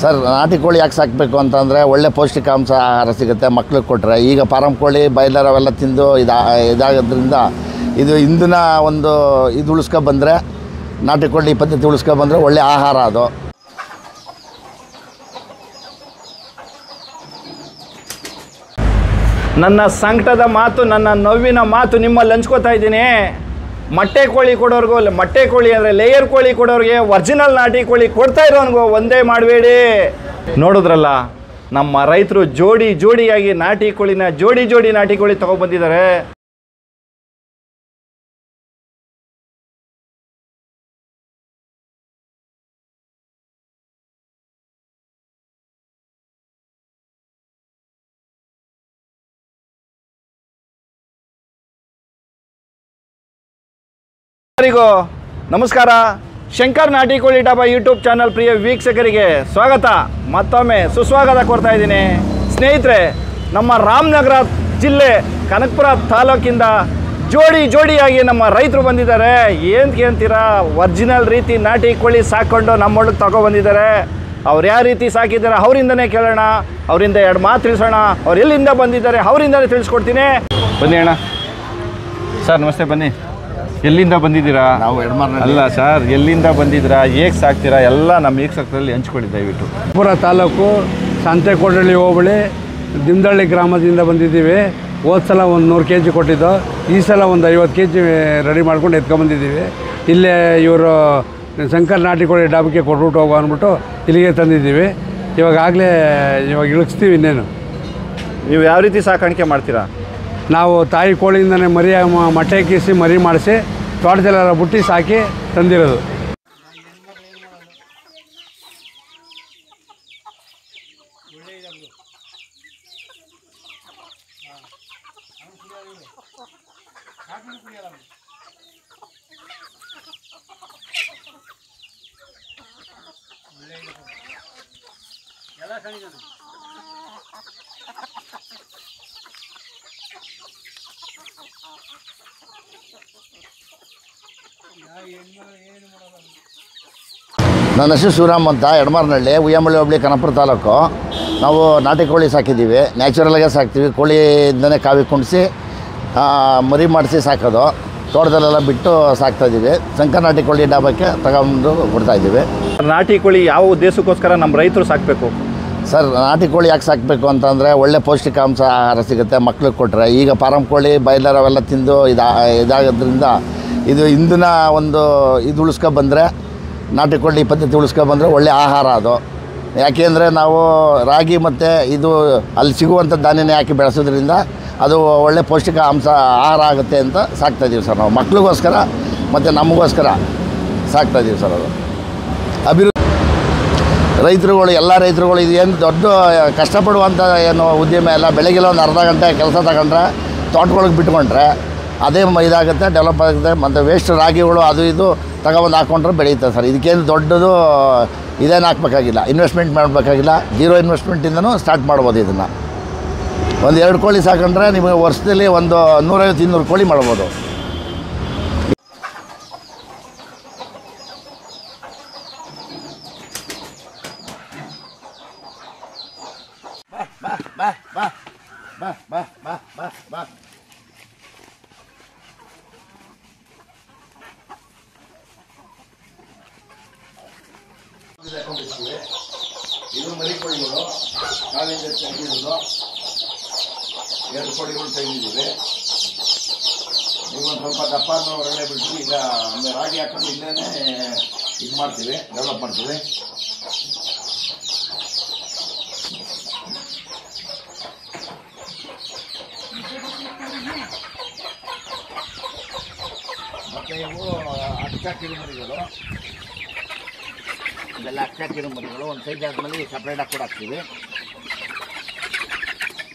Sir ನಾಟಿ ಕೋಳಿ ಯಾಕೆ ಸಾಕಬೇಕು ಅಂತಂದರೆ ಒಳ್ಳೆ ಪೌಷ್ಟಿಕಾಂಶ ಆಹಾರ ಸಿಗುತ್ತೆ ಮಕ್ಳಿಗೆ ಕೊಟ್ಟರೆ. ಈಗ ಫಾರಂ ಕೋಳಿ ಬಾಯ್ಲರ್ ಅವೆಲ್ಲ ತಿಂದು ಇದಾಗೋದ್ರಿಂದ ಇದು ಇಂದಿನ ಒಂದು ಇದು ಉಳಿಸ್ಕೊಬಂದರೆ ನಾಟಿ ಕೋಳಿ ಪದ್ಧತಿ ಉಳಿಸ್ಕೊಬಂದರೆ ಒಳ್ಳೆ ಆಹಾರ ಅದು. ನನ್ನ ಸಂಕಟದ ಮಾತು, ನನ್ನ ನೋವಿನ ಮಾತು ನಿಮ್ಮಲ್ಲಿ ಹಂಚ್ಕೋತಾ ಇದ್ದೀನಿ. ಮೊಟ್ಟೆ ಕೋಳಿ ಕೊಡೋರ್ಗೂ, ಮೊಟ್ಟೆ ಕೋಳಿ ಅಂದರೆ ಲೇಯರ್ ಕೋಳಿ ಕೊಡೋರಿಗೆ ಒರಿಜಿನಲ್ ನಾಟಿ ಕೋಳಿ ಕೊಡ್ತಾ ಇರೋನ್ಗೂ ಒಂದೇ ಮಾಡಬೇಡಿ. ನೋಡಿದ್ರಲ್ಲ, ನಮ್ಮ ರೈತರು ಜೋಡಿಯಾಗಿ ನಾಟಿ ಕೋಳಿನ ಜೋಡಿ ನಾಟಿ ಕೋಳಿ ತೊಗೊಬಂದಿದ್ದಾರೆ. ಎಲ್ಲರಿಗೂ ನಮಸ್ಕಾರ. ಶಂಕರ್ ನಾಟಿ ಕೋಳಿ ಡಾಬಾ ಯೂಟ್ಯೂಬ್ ಚಾನಲ್ ಪ್ರಿಯ ವೀಕ್ಷಕರಿಗೆ ಸ್ವಾಗತ, ಮತ್ತೊಮ್ಮೆ ಸುಸ್ವಾಗತ ಕೊಡ್ತಾ ಇದ್ದೀನಿ. ಸ್ನೇಹಿತರೆ, ನಮ್ಮ ರಾಮನಗರ ಜಿಲ್ಲೆ ಕನಕಪುರ ತಾಲೂಕಿಂದ ಜೋಡಿಯಾಗಿ ನಮ್ಮ ರೈತರು ಬಂದಿದ್ದಾರೆ. ಏನಕ್ಕೆ ಅಂತೀರಾ, ಒರಿಜಿನಲ್ ರೀತಿ ನಾಟಿ ಕೋಳಿ ಸಾಕೊಂಡು ನಮ್ಮೊಳಗೆ ತಗೊಬಂದಿದ್ದಾರೆ. ಅವ್ರು ಯಾವ ರೀತಿ ಸಾಕಿದ್ದಾರೆ ಅವರಿಂದನೇ ಕೇಳೋಣ, ಅವರಿಂದ ಎರಡು ಮಾತು ತಿಳಿಸೋಣ. ಅವ್ರು ಎಲ್ಲಿಂದ ಬಂದಿದ್ದಾರೆ ಅವರಿಂದನೇ ತಿಳಿಸ್ಕೊಡ್ತೀನಿ. ಬನ್ನಿ ಅಣ್ಣ. ಸರ್ ನಮಸ್ತೆ, ಬನ್ನಿ. ಎಲ್ಲಿಂದ ಬಂದಿದ್ದೀರಾ? ನಾವು ಎಡಮಾರ್ನಳ್ಳಿ. ಅಲ್ಲ ಸರ್, ಎಲ್ಲಿಂದ ಬಂದಿದ್ದೀರಾ, ಹೇಗೆ ಸಾಕ್ತೀರಾ ಎಲ್ಲ ನಮ್ಮ ವೀಕ್ಷಕರಲ್ಲಿ ಹಂಚ್ಕೊಳ್ಳಿ ದಯವಿಟ್ಟು. ಕನಕಪುರ ತಾಲೂಕು ಸಂತೆಕೋಡಳ್ಳಿ ಹೋಬಳಿ ದಿಂದಳ್ಳಿ ಗ್ರಾಮದಿಂದ ಬಂದಿದ್ದೀವಿ. ಹೋದ ಸಲ ಒಂದು 100 kg ಕೊಟ್ಟಿದ್ದು, ಈ ಸಲ ಒಂದು 50 kg ರೆಡಿ ಮಾಡ್ಕೊಂಡು ಎತ್ಕೊಂಡ್ಬಂದಿದ್ದೀವಿ. ಇಲ್ಲೇ ಇವರು ಶಂಕರ್ ನಾಟಿ ಕೋಳಿ ಡಾಬಕ್ಕೆ ಕೊಟ್ಬಿಟ್ಟು ಹೋಗೋ ಅಂದ್ಬಿಟ್ಟು ಇಲ್ಲಿಗೆ ತಂದಿದ್ದೀವಿ. ಇವಾಗ ಇಳಿಸ್ತೀವಿ. ಇನ್ನೇನು ನೀವು ಯಾವ ರೀತಿ ಸಾಕಾಣಿಕೆ ಮಾಡ್ತೀರಾ? ನಾವು ತಾಯಿ ಕೋಳಿಯಿಂದನೇ ಮೊಟ್ಟೆ ಕೀಸಿ ಮರಿ ಮಾಡಿಸಿ ತೋಟದಲ್ಲೆಲ್ಲ ಬುಟ್ಟಿ ಸಾಕಿ ತಂದಿರೋದು. ನನ್ನ ಹೆಸರು ಶಿವರಾಮ್ ಅಂತ, ಎಡಮಾರ್ನಳ್ಳಿ, ಉಯ್ಯಂಬಳ್ಳಿ ಹೋಬಳಿ, ಕನಕಪುರ ತಾಲೂಕು. ನಾವು ನಾಟಿ ಕೋಳಿ ಸಾಕಿದ್ದೀವಿ. ನ್ಯಾಚುರಲಾಗೇ ಸಾಕ್ತೀವಿ. ಕೋಳಿಯಿಂದನೇ ಕಾವಿ ಕುಣಿಸಿ ಮರಿ ಮಾಡಿಸಿ ಸಾಕೋದು. ತೋಟದಲ್ಲೆಲ್ಲ ಬಿಟ್ಟು ಸಾಕ್ತಾಯಿದ್ದೀವಿ. ಶಂಕರ್ ನಾಟಿ ಕೋಳಿ ಡಾಬಕ್ಕೆ ತಗೊಂಡು ಕೊಡ್ತಾಯಿದ್ದೀವಿ. ನಾಟಿ ಕೋಳಿ ಯಾವ ಉದ್ದೇಶಕ್ಕೋಸ್ಕರ ನಮ್ಮ ರೈತರು ಸಾಕಬೇಕು? ಸರ್ ನಾಟಿ ಕೋಳಿ ಯಾಕೆ ಸಾಕಬೇಕು ಅಂತಂದರೆ ಒಳ್ಳೆ ಪೌಷ್ಟಿಕಾಂಶ ಆಹಾರ ಸಿಗುತ್ತೆ ಮಕ್ಳಿಗೆ ಕೊಟ್ಟರೆ. ಈಗ ಫಾರಂ ಕೋಳಿ ಬಾಯ್ಲರ್ ಅವೆಲ್ಲ ತಿಂದು ಇದಾಗೋದ್ರಿಂದ ಇದು ಇಂದಿನ ಒಂದು ಇದು ಉಳಿಸ್ಕೊಬಂದರೆ ನಾಟಿ ಕೋಳಿ ಪದ್ಧತಿ ಉಳಿಸ್ಕೊಬಂದರೆ ಒಳ್ಳೆ ಆಹಾರ ಅದು. ಯಾಕೆಂದರೆ ನಾವು ರಾಗಿ ಮತ್ತು ಇದು ಅಲ್ಲಿ ಸಿಗುವಂಥ ಧಾನ್ಯನೇ ಹಾಕಿ ಬೆಳೆಸೋದ್ರಿಂದ ಅದು ಒಳ್ಳೆ ಪೌಷ್ಟಿಕಾಂಶ ಆಹಾರ ಆಗುತ್ತೆ ಅಂತ ಸಾಕ್ತಾಯಿದ್ದೀವಿ ಸರ್. ನಾವು ಮಕ್ಳಿಗೋಸ್ಕರ ಮತ್ತು ನಮಗೋಸ್ಕರ ಸಾಕ್ತಾಯಿದ್ದೀವಿ ಸರ್. ಅದು ಅಭಿವೃದ್ಧಿ ರೈತರುಗಳು, ಎಲ್ಲ ರೈತರುಗಳು ಇದು ಏನು ದೊಡ್ಡ ಕಷ್ಟಪಡುವಂಥ ಏನು ಉದ್ಯಮ ಎಲ್ಲ. ಬೆಳಗ್ಗೆ ಒಂದು ಅರ್ಧ ಗಂಟೆ ಕೆಲಸ ತಗೊಂಡ್ರೆ ತೋಟಗಳಿಗೆ ಬಿಟ್ಕೊಂಡ್ರೆ ಅದೇ ಇದಾಗುತ್ತೆ, ಡೆವಲಪ್ ಆಗುತ್ತೆ. ಮತ್ತು ವೇಸ್ಟ್ ರಾಗಿಗಳು ಅದು ಇದು ತಗೊಬಂದು ಹಾಕ್ಕೊಂಡ್ರೆ ಬೆಳೆಯುತ್ತೆ ಸರ್. ಇದಕ್ಕೇನು ದೊಡ್ಡದು ಇದೇನು ಹಾಕ್ಬೇಕಾಗಿಲ್ಲ, ಇನ್ವೆಸ್ಟ್ಮೆಂಟ್ ಮಾಡಬೇಕಾಗಿಲ್ಲ. 0 ಇನ್ವೆಸ್ಟ್ಮೆಂಟಿಂದನೂ ಸ್ಟಾರ್ಟ್ ಮಾಡ್ಬೋದು. ಇದನ್ನು ಒಂದು 2 ಕೋಳಿ ಸಾಕೊಂಡ್ರೆ ನಿಮಗೆ ವರ್ಷದಲ್ಲಿ ಒಂದು 150-200 ಕೋಳಿ ಮಾಡ್ಬೋದು. ಬಾ ಇದು ಮರಿ ಕೋಳಿಗಳು, ಕಾಲಿಂದ ತೆಗೆದಿರೋದು 2 ಕೋಳಿಗಳು ತೆಗೆದಿದ್ದೀವಿ. ಈಗ ಒಂದು ಸ್ವಲ್ಪ ದಪ್ಪನ್ನು ಹೊರಗಡೆ ಬಿಟ್ಟು ಈಗ ರಾಗಿ ಹಾಕೊಂಡು ಇಲ್ಲೇ ಇದು ಮಾಡ್ತೀವಿ, ಡೆವಲಪ್ ಮಾಡ್ತೀವಿ. ಮತ್ತು ಇವು ಅಕ್ಕ ಕಿರುಮರಿಗಳು, ಇದೆಲ್ಲ ಅಕ್ಕ ಕಿರುಮರಿಗಳು. ಒಂದು ಸೈಜ್ ಆದಮೇಲೆ ಸಪ್ರೇಟಾಗಿ ಕೂಡ ಹಾಕ್ತೀವಿ.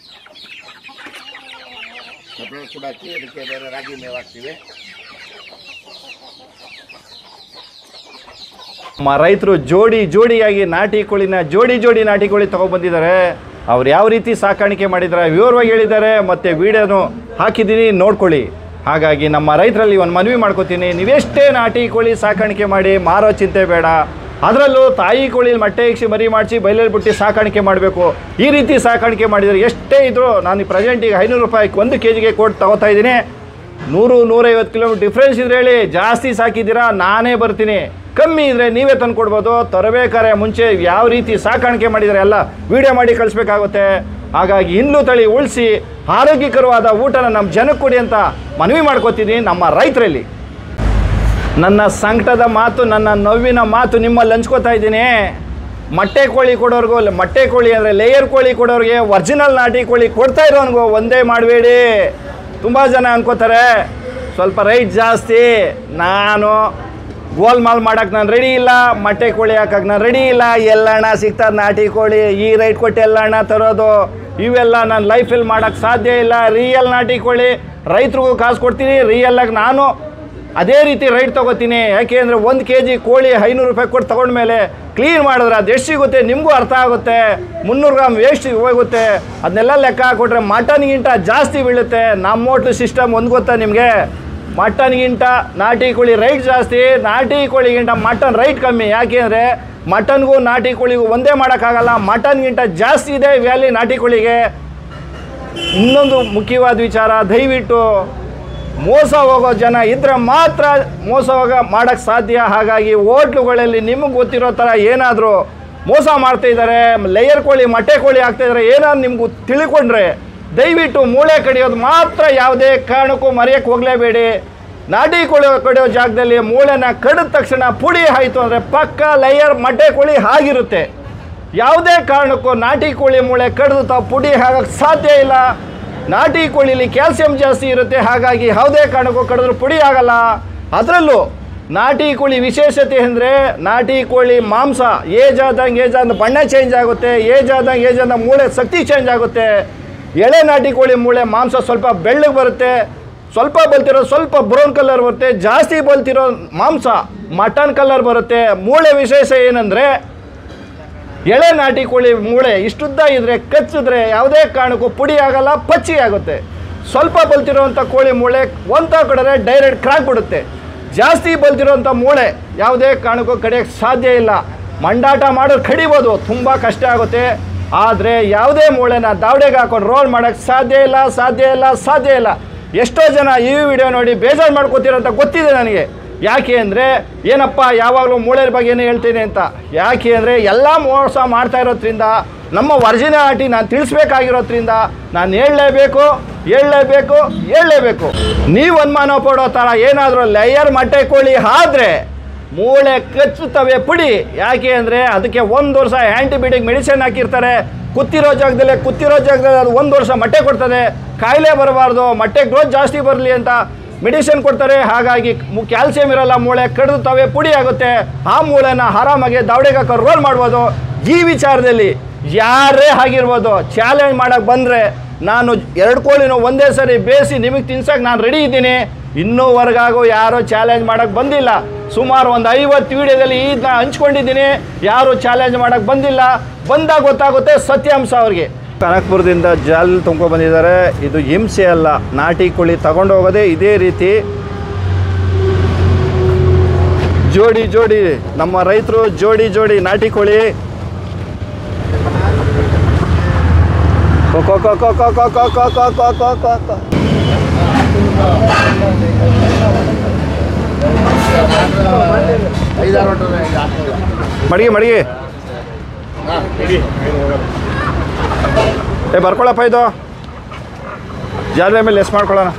ಸಪ್ರೇಟ್ ಕೂಡ ಹಾಕಿ ಅದಕ್ಕೆ ಬೇರೆ ರಾಗಿ ಮೇವು ಹಾಕ್ತೀವಿ. ನಮ್ಮ ರೈತರು ಜೋಡಿಯಾಗಿ ನಾಟಿ ಕೋಳಿನ ಜೋಡಿ ನಾಟಿ ಕೋಳಿ ತೊಗೊಬಂದಿದ್ದಾರೆ. ಅವ್ರು ಯಾವ ರೀತಿ ಸಾಕಾಣಿಕೆ ಮಾಡಿದ್ದಾರೆ ವಿವರವಾಗಿ ಹೇಳಿದ್ದಾರೆ. ಮತ್ತು ವಿಡಿಯೋನು ಹಾಕಿದ್ದೀನಿ, ನೋಡ್ಕೊಳ್ಳಿ. ಹಾಗಾಗಿ ನಮ್ಮ ರೈತರಲ್ಲಿ ಒಂದು ಮನವಿ ಮಾಡ್ಕೋತೀನಿ, ನೀವೆಷ್ಟೇ ನಾಟಿ ಕೋಳಿ ಸಾಕಾಣಿಕೆ ಮಾಡಿ ಮಾರೋ ಚಿಂತೆ ಬೇಡ. ಅದರಲ್ಲೂ ತಾಯಿ ಕೋಳಿಲಿ ಮೊಟ್ಟೆ ಇಕ್ಕಿ ಮರಿ ಮಾಡಿಸಿ ಬಯಲಲ್ಲಿ ಬಿಟ್ಟು ಸಾಕಾಣಿಕೆ ಮಾಡಬೇಕು. ಈ ರೀತಿ ಸಾಕಾಣಿಕೆ ಮಾಡಿದರೆ ಎಷ್ಟೇ ಇದ್ದರೂ ನಾನು ಈ ಪ್ರೆಸೆಂಟಿಗೆ 500 ರೂಪಾಯಿ 1 kg ಕೊಟ್ಟು ತಗೋತಾ ಇದ್ದೀನಿ. 100-150 ಕಿಲೋಮೀಟರ್ ಡಿಫ್ರೆನ್ಸ್ ಇದ್ರೆ ಹೇಳಿ. ಜಾಸ್ತಿ ಸಾಕಿದ್ದೀರಾ ನಾನೇ ಬರ್ತೀನಿ, ಕಮ್ಮಿ ಇದ್ದರೆ ನೀವೇ ತಂದು ಕೊಡ್ಬೋದು. ತರಬೇಕಾರೆ ಮುಂಚೆ ಯಾವ ರೀತಿ ಸಾಕಾಣಿಕೆ ಮಾಡಿದರೆ ಎಲ್ಲ ವೀಡಿಯೋ ಮಾಡಿ ಕಳಿಸ್ಬೇಕಾಗುತ್ತೆ. ಹಾಗಾಗಿ ಹಿಂದೂ ತಳಿ ಉಳಿಸಿ ಆರೋಗ್ಯಕರವಾದ ಊಟನ ನಮ್ಮ ಜನಕ್ಕೆ ಕೊಡಿ ಅಂತ ಮನವಿ ಮಾಡ್ಕೋತೀನಿ ನಮ್ಮ ರೈತರಲ್ಲಿ. ನನ್ನ ಸಂಕಟದ ಮಾತು, ನನ್ನ ನೋವಿನ ಮಾತು ನಿಮ್ಮಲ್ಲಿ ಹಂಚ್ಕೋತಾ ಇದ್ದೀನಿ. ಮೊಟ್ಟೆ ಕೋಳಿ ಕೊಡೋರ್ಗೂ, ಮೊಟ್ಟೆ ಕೋಳಿ ಅಂದರೆ ಲೇಯರ್ ಕೋಳಿ ಕೊಡೋರಿಗೆ, ಒರಿಜಿನಲ್ ನಾಟಿ ಕೋಳಿ ಕೊಡ್ತಾ ಇರೋನಿಗೂ ಒಂದೇ ಮಾಡಬೇಡಿ. ತುಂಬ ಜನ ಅನ್ಕೋತಾರೆ ಸ್ವಲ್ಪ ರೈಟ್ ಜಾಸ್ತಿ, ನಾನು ಗೋಲ್ಮಾಲ್ ಮಾಡೋಕ್ಕೆ ನಾನು ರೆಡಿ ಇಲ್ಲ, ಮೊಟ್ಟೆ ಕೋಳಿ ಹಾಕಕ್ಕೆ ನಾನು ರೆಡಿ ಇಲ್ಲ, ಎಲ್ಲಣ್ಣ ಸಿಗ್ತದೆ ನಾಟಿ ಕೋಳಿ, ಈ ರೈಟ್ ಕೊಟ್ಟು ಎಲ್ಲಣ್ಣ ತರೋದು, ಇವೆಲ್ಲ ನಾನು ಲೈಫಲ್ಲಿ ಮಾಡೋಕ್ಕೆ ಸಾಧ್ಯ ಇಲ್ಲ. ರಿಯಲ್ ನಾಟಿ ಕೋಳಿ ರೈತರಿಗೂ ಕಾಸು ಕೊಡ್ತೀನಿ, ರಿಯಲ್ಲಾಗಿ ನಾನು ಅದೇ ರೀತಿ ರೈಟ್ ತೊಗೋತೀನಿ. ಯಾಕೆ ಅಂದರೆ 1 kg ಕೋಳಿ 500 ರೂಪಾಯಿ ಕೊಟ್ಟು ತೊಗೊಂಡ್ಮೇಲೆ ಕ್ಲೀನ್ ಮಾಡಿದ್ರೆ ಅದು ಎಷ್ಟು ಸಿಗುತ್ತೆ ನಿಮಗೂ ಅರ್ಥ ಆಗುತ್ತೆ. 300 ಗ್ರಾಮ್ ವೇಸ್ಟ್ ಹೋಗುತ್ತೆ. ಅದನ್ನೆಲ್ಲ ಲೆಕ್ಕ ಹಾಕ್ಕೊಟ್ರೆ ಮಟನ್ಗಿಂತ ಜಾಸ್ತಿ ಬೀಳುತ್ತೆ. ನಮ್ಮ ಹೋಟ್ಲು ಸಿಸ್ಟಮ್ ಒಂದು ಗೊತ್ತಾ ನಿಮಗೆ? ಮಟನ್ಗಿಂತ ನಾಟಿ ಕೋಳಿ ರೈಟ್ ಜಾಸ್ತಿ, ನಾಟಿ ಕೋಳಿಗಿಂತ ಮಟನ್ ರೈಟ್ ಕಮ್ಮಿ. ಯಾಕೆ ಅಂದರೆ ಮಟನ್ಗೂ ನಾಟಿ ಕೋಳಿಗೂ ಒಂದೇ ಮಾಡೋಕ್ಕಾಗಲ್ಲ, ಮಟನ್ಗಿಂತ ಜಾಸ್ತಿ ಇದೆ ವ್ಯಾಲಿ ನಾಟಿ ಕೋಳಿಗೆ. ಇನ್ನೊಂದು ಮುಖ್ಯವಾದ ವಿಚಾರ, ದಯವಿಟ್ಟು ಮೋಸ ಹೋಗೋ ಜನ ಇದ್ದರೆ ಮಾತ್ರ ಮೋಸ ಮಾಡೋಕ್ಕೆ ಸಾಧ್ಯ. ಹಾಗಾಗಿ ಹೋಟ್ಲುಗಳಲ್ಲಿ ನಿಮಗೆ ಗೊತ್ತಿರೋ ಥರ ಏನಾದರೂ ಮೋಸ ಮಾಡ್ತಾಯಿದ್ದಾರೆ, ಲೇಯರ್ ಕೋಳಿ ಮೊಟ್ಟೆ ಕೋಳಿ ಆಗ್ತಾಯಿದ್ದಾರೆ ಏನಾದ್ರು ನಿಮಗೂ ತಿಳ್ಕೊಂಡ್ರೆ ದಯವಿಟ್ಟು ಮೂಳೆ ಕಡಿಯೋದು ಮಾತ್ರ ಯಾವುದೇ ಕಾರಣಕ್ಕೂ ಮರೆಯೋಕ್ಕೆ ಹೋಗಲೇಬೇಡಿ. ನಾಟಿ ಕೋಳಿ ಕಡಿಯೋ ಜಾಗದಲ್ಲಿ ಮೂಳೆನ ಕಡಿದ ತಕ್ಷಣ ಪುಡಿ ಆಯಿತು ಅಂದರೆ ಪಕ್ಕ ಲೇಯರ್ ಮೊಟ್ಟೆ ಕೋಳಿ ಆಗಿರುತ್ತೆ. ಯಾವುದೇ ಕಾರಣಕ್ಕೂ ನಾಟಿ ಕೋಳಿ ಮೂಳೆ ಕಡಿದು ತಾವು ಪುಡಿ ಆಗೋಕ್ಕೆ ಸಾಧ್ಯ ಇಲ್ಲ. ನಾಟಿ ಕೋಳಿಲಿ ಕ್ಯಾಲ್ಸಿಯಂ ಜಾಸ್ತಿ ಇರುತ್ತೆ, ಹಾಗಾಗಿ ಯಾವುದೇ ಕಾರಣಕ್ಕೂ ಕಡಿದ್ರು ಪುಡಿ ಆಗಲ್ಲ. ಅದರಲ್ಲೂ ನಾಟಿ ಕೋಳಿ ವಿಶೇಷತೆ ಅಂದರೆ ನಾಟಿ ಕೋಳಿ ಮಾಂಸ ಏಜ್ ಆದಂಗೆ ಬಣ್ಣ ಚೇಂಜ್ ಆಗುತ್ತೆ, ಏಜ್ ಆದಂಗೆ ಮೂಳೆ ಶಕ್ತಿ ಚೇಂಜ್ ಆಗುತ್ತೆ. ಎಳೆ ನಾಟಿ ಕೋಳಿ ಮೂಳೆ ಮಾಂಸ ಸ್ವಲ್ಪ ಬೆಳ್ಳಗೆ ಬರುತ್ತೆ, ಸ್ವಲ್ಪ ಬಲ್ತಿರೋ ಸ್ವಲ್ಪ ಬ್ರೌನ್ ಕಲರ್ ಬರುತ್ತೆ, ಜಾಸ್ತಿ ಬಲ್ತಿರೋ ಮಾಂಸ ಮಟನ್ ಕಲರ್ ಬರುತ್ತೆ. ಮೂಳೆ ವಿಶೇಷ ಏನಂದರೆ ಎಳೆ ನಾಟಿ ಕೋಳಿ ಮೂಳೆ ಇಷ್ಟುದ್ದ ಇದ್ದರೆ ಕಚ್ಚಿದ್ರೆ ಯಾವುದೇ ಕಾರಣಕ್ಕೂ ಪುಡಿ ಆಗಲ್ಲ, ಪಚ್ಚಿ ಆಗುತ್ತೆ. ಸ್ವಲ್ಪ ಬಲ್ತಿರೋವಂಥ ಕೋಳಿ ಮೂಳೆ ಒಂತ ಕಡಿದ್ರೆ ಡೈರೆಕ್ಟ್ ಕ್ರಾಕ್ ಬಿಡುತ್ತೆ. ಜಾಸ್ತಿ ಬಲ್ತಿರೋವಂಥ ಮೂಳೆ ಯಾವುದೇ ಕಾರಣಕ್ಕೂ ಕಡಿಯೋಕ್ಕೆ ಸಾಧ್ಯ ಇಲ್ಲ. ಮಂಡಾಟ ಮಾಡೋದು ಕಡಿಬೋದು, ತುಂಬ ಕಷ್ಟ ಆಗುತ್ತೆ. ಆದರೆ ಯಾವುದೇ ಮೂಳೆನ ದಾವಡೆಗೆ ಹಾಕೊಂಡು ರೋಲ್ ಮಾಡೋಕ್ಕೆ ಸಾಧ್ಯ ಇಲ್ಲ. ಎಷ್ಟೋ ಜನ ಈ ವಿಡಿಯೋ ನೋಡಿ ಬೇಜಾರು ಮಾಡ್ಕೋತೀರೋ ಅಂತ ಗೊತ್ತಿದೆ ನನಗೆ. ಯಾಕೆ ಅಂದರೆ ಏನಪ್ಪ ಯಾವಾಗಲೂ ಮೂಳೆ ಬಗ್ಗೆ ಏನು ಹೇಳ್ತೀನಿ ಅಂತ. ಯಾಕೆ ಅಂದರೆ ಎಲ್ಲ ಮೋಸ ಮಾಡ್ತಾ ಇರೋದ್ರಿಂದ, ನಮ್ಮ ಒರಿಜಿನಾಲಿಟಿ ನಾನು ತಿಳಿಸ್ಬೇಕಾಗಿರೋದ್ರಿಂದ ನಾನು ಹೇಳಲೇಬೇಕು. ನೀವು ಅನುಮಾನ ಪಡೋ ಥರ ಏನಾದರೂ ಲೇಯರ್ ಮೊಟ್ಟೆ ಕೋಳಿ ಆದ್ರೆ ಮೂಳೆ ಕಚ್ಚುತ್ತವೆ ಪುಡಿ. ಯಾಕೆ ಅಂದರೆ ಅದಕ್ಕೆ 1 ವರ್ಷ ಆ್ಯಂಟಿಬಯೋಟಿಕ್ ಮೆಡಿಸಿನ್ ಹಾಕಿರ್ತಾರೆ. ಕೂತಿರೋ ಜಾಗದಲ್ಲಿ ಅದು 1 ವರ್ಷ ಮೊಟ್ಟೆ ಕೊಡ್ತದೆ. ಕಾಯಿಲೆ ಬರಬಾರ್ದು, ಮೊಟ್ಟೆ ಗ್ರೋತ್ ಜಾಸ್ತಿ ಬರಲಿ ಅಂತ ಮೆಡಿಸಿನ್ ಕೊಡ್ತಾರೆ. ಹಾಗಾಗಿ ಕ್ಯಾಲ್ಸಿಯಂ ಇರಲ್ಲ, ಮೂಳೆ ಕಡಿದುತ್ತವೆ, ಪುಡಿ ಆಗುತ್ತೆ. ಆ ಮೂಳೆನ ಆರಾಮಾಗಿ ದಾವಡೆಗೆ ಹಾಕೋ ರೋಲ್ ಮಾಡ್ಬೋದು. ಈ ವಿಚಾರದಲ್ಲಿ ಯಾರೇ ಆಗಿರ್ಬೋದು ಚಾಲೆಂಜ್ ಮಾಡೋಕ್ಕೆ ಬಂದರೆ ನಾನು 2 ಕೋಳಿನೂ ಒಂದೇ ಸರಿ ಬೇಯಿಸಿ ನಿಮಗೆ ತಿನ್ಸೋಕೆ ನಾನು ರೆಡಿ ಇದ್ದೀನಿ. ಇನ್ನೂವರೆಗಾಗೂ ಯಾರೂ ಚಾಲೆಂಜ್ ಮಾಡೋಕ್ಕೆ ಬಂದಿಲ್ಲ. ಸುಮಾರು ಒಂದು 50 ವಿಡಿಯೋದಲ್ಲಿ ಇದನ್ನ ಹಂಚ್ಕೊಂಡಿದ್ದೀನಿ. ಯಾರು ಚಾಲೆಂಜ್ ಮಾಡೋಕ್ಕೆ ಬಂದಿಲ್ಲ. ಬಂದಾಗ ಗೊತ್ತಾಗುತ್ತೆ ಸತ್ಯಾಂಶ ಅವ್ರಿಗೆ. ಕನಕಪುರದಿಂದ ಜಾಲ್ ತುಂಬ್ಕೊಂಡ್ಬಂದಿದ್ದಾರೆ. ಇದು ಹಿಂಸೆ ಅಲ್ಲ, ನಾಟಿ ಕೋಳಿ ತಗೊಂಡು ಹೋಗೋದೇ ಇದೇ ರೀತಿ. ಜೋಡಿ ನಮ್ಮ ರೈತರು ಜೋಡಿ ನಾಟಿ ಕೋಳಿ. ಮಡಿಗೆ ಬರ್ಕೊಳ್ಳಪ್ಪ, ಇದು ಜಾಲರಿ ಮೇಲೆ ಲೆಸ್ ಮಾಡ್ಕೊಳ್ಳೋಣ.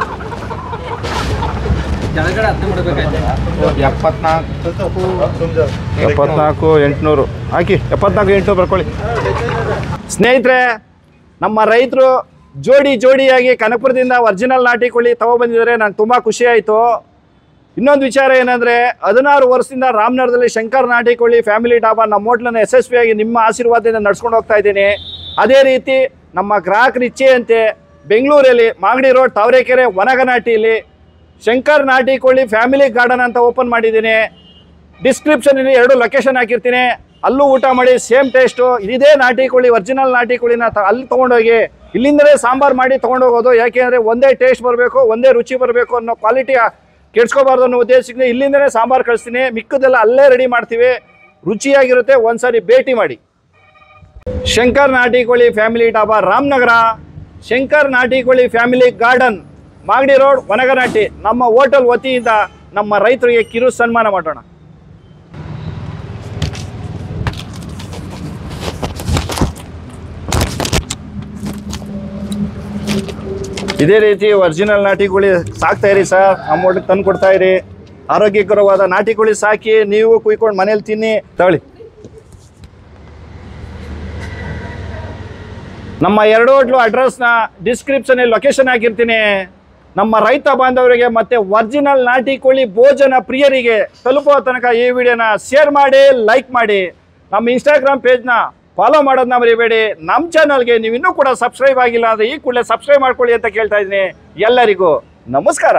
74,800 ಹಾಕಿ 74,800 ಬರ್ಕೊಳ್ಳಿ. ಸ್ನೇಹಿತರೆ, ನಮ್ಮ ರೈತರು ಜೋಡಿಯಾಗಿ ಕನಕಪುರದಿಂದ ಒರಿಜಿನಲ್ ನಾಟಿ ಕೋಳಿ ತಗೊಬಂದಿದ್ದಾರೆ. ನಂಗೆ ತುಂಬ ಖುಷಿ ಆಯಿತು. ಇನ್ನೊಂದು ವಿಚಾರ ಏನಂದರೆ 16 ವರ್ಷದಿಂದ ರಾಮನಗರದಲ್ಲಿ ಶಂಕರ್ ನಾಟಿ ಕೋಳಿ ಫ್ಯಾಮಿಲಿ ಡಾಬಾ ನಮ್ಮ ಹೋಟ್ಲನ್ನು ಯಶಸ್ವಿಯಾಗಿ ನಿಮ್ಮ ಆಶೀರ್ವಾದದಿಂದ ನಡ್ಸ್ಕೊಂಡು ಹೋಗ್ತಾ ಇದ್ದೀನಿ. ಅದೇ ರೀತಿ ನಮ್ಮ ಗ್ರಾಹಕರ ಇಚ್ಛೆಯಂತೆ ಬೆಂಗಳೂರಲ್ಲಿ ಮಾಗಡಿ ರೋಡ್ ತಾವರೆಕೆರೆ ವನಗನಾಟಿಯಲ್ಲಿ ಶಂಕರ್ ನಾಟಿ ಕೋಳಿ ಫ್ಯಾಮಿಲಿ ಗಾರ್ಡನ್ ಅಂತ ಓಪನ್ ಮಾಡಿದ್ದೀನಿ. ಡಿಸ್ಕ್ರಿಪ್ಷನಲ್ಲಿ 2 ಲೊಕೇಶನ್ ಹಾಕಿರ್ತೀನಿ. ಅಲ್ಲೂ ಊಟ ಮಾಡಿ ಸೇಮ್ ಟೇಸ್ಟು. ಇದೇ ನಾಟಿ ಕೋಳಿ ಒರಿಜಿನಲ್ ನಾಟಿ ಕೋಳಿನ ಅಲ್ಲಿ ತೊಗೊಂಡೋಗಿ ಇಲ್ಲಿಂದಲೇ ಸಾಂಬಾರು ಮಾಡಿ ತೊಗೊಂಡೋಗೋದು. ಯಾಕೆ ಅಂದರೆ ಒಂದೇ ಟೇಸ್ಟ್ ಬರಬೇಕು, ಒಂದೇ ರುಚಿ ಬರಬೇಕು ಅನ್ನೋ ಕ್ವಾಲಿಟಿ ಕೆಡ್ಸ್ಕೋಬಾರ್ದು ಅನ್ನೋ ಉದ್ದೇಶಕ್ಕೆ ಇಲ್ಲಿಂದಲೇ ಸಾಂಬಾರು ಕಳಿಸ್ತೀನಿ. ಮಿಕ್ಕದೆಲ್ಲ ಅಲ್ಲೇ ರೆಡಿ ಮಾಡ್ತೀವಿ. ರುಚಿಯಾಗಿರುತ್ತೆ, ಒಂದ್ಸರಿ ಭೇಟಿ ಮಾಡಿ. ಶಂಕರ್ ನಾಟಿ ಕೋಳಿ ಫ್ಯಾಮಿಲಿ ಢಾಬಾ ರಾಮನಗರ, ಶಂಕರ್ ನಾಟಿ ಕೋಳಿ ಫ್ಯಾಮಿಲಿ ಗಾರ್ಡನ್, ಮಾಗಡಿ ರೋಡ್, ವನಗನಾಟಿ. ನಮ್ಮ ಹೋಟೆಲ್ ವತಿಯಿಂದ ನಮ್ಮ ರೈತರಿಗೆ ಕಿರು ಸನ್ಮಾನ ಮಾಡೋಣ. ಇದೇ ರೀತಿ ಒರಿಜಿನಲ್ ನಾಟಿ ಕೋಳಿ ಸಾಕ್ತಾ ಇರಿ ಸರ್, ನಮ್ಮ ಹೋಟೆಲ್ಗೆ ತಂದು ಕೊಡ್ತಾ ಇರಿ. ಆರೋಗ್ಯಕರವಾದ ನಾಟಿ ಕೋಳಿ ಸಾಕಿ ನೀವು ಕುಯ್ಕೊಂಡು ಮನೇಲಿ ತಿನ್ನಿ. ತಗೊಳ್ಳಿ. ನಮ್ಮ 2 ಹೋಟ್ಲು ಅಡ್ರೆಸ್ನ ಡಿಸ್ಕ್ರಿಪ್ಷನಲ್ಲಿ ಲೊಕೇಶನ್ ಹಾಕಿರ್ತೀನಿ. ನಮ್ಮ ರೈತ ಬಾಂಧವರಿಗೆ ಮತ್ತು ಒರಿಜಿನಲ್ ನಾಟಿ ಕೋಳಿ ಭೋಜನ ಪ್ರಿಯರಿಗೆ ತಲುಪೋ ತನಕ ಈ ವಿಡಿಯೋನ ಶೇರ್ ಮಾಡಿ, ಲೈಕ್ ಮಾಡಿ. ನಮ್ಮ ಇನ್ಸ್ಟಾಗ್ರಾಮ್ ಪೇಜ್ನ ಫಾಲೋ ಮಾಡೋದನ್ನ ಮರಿಬೇಡಿ. ನಮ್ಮ ಚಾನಲ್ಗೆ ನೀವು ಇನ್ನೂ ಕೂಡ ಸಬ್ಸ್ಕ್ರೈಬ್ ಆಗಿಲ್ಲ ಅಂದರೆ ಈ ಕೂಡಲೇ ಸಬ್ಸ್ಕ್ರೈಬ್ ಮಾಡ್ಕೊಳ್ಳಿ ಅಂತ ಕೇಳ್ತಾ ಇದ್ದೀನಿ. ಎಲ್ಲರಿಗೂ ನಮಸ್ಕಾರ.